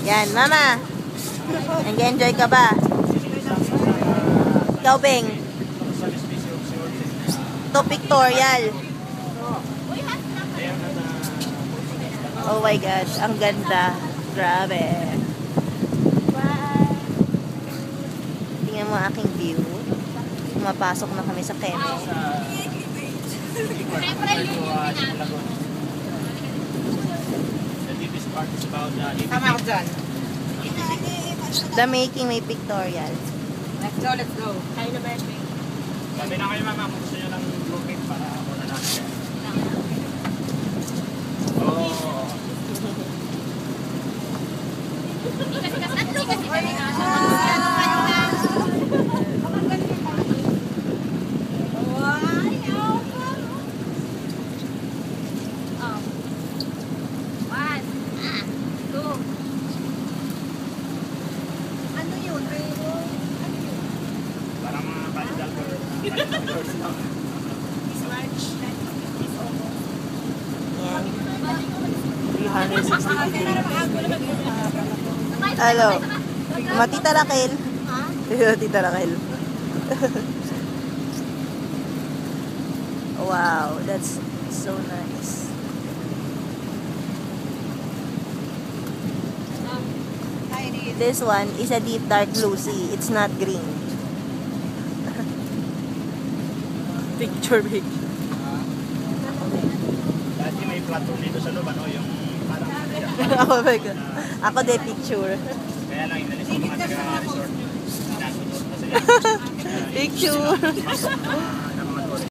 Yan, mama. Nag-enjoy ka ba? Ikaw, Beng. Ito, pictorial. Oh my God, ang ganda. Grabe. Tingnan mo aking view. Pumapasok na kami sa Keme. Tama ako dyan. The making may pictorial. Let's go, let's go. Kayo na ba yung big? Sabi na kayo mama kung gusto nyo ng grouping para ako na natin. Oh. Parang mga kalidal ko. Yan. 360 degree. Hello. Matita Raquel. Tita Raquel. Wow, that's so nice. This one is a deep dark blue sea. It's not green. Picture big. Dati may plato dito sa loob, ano, yung parang Oh my God. Ako de picture. kaya lang inalis ko mga taga-resort. Nasunod kasi Picture.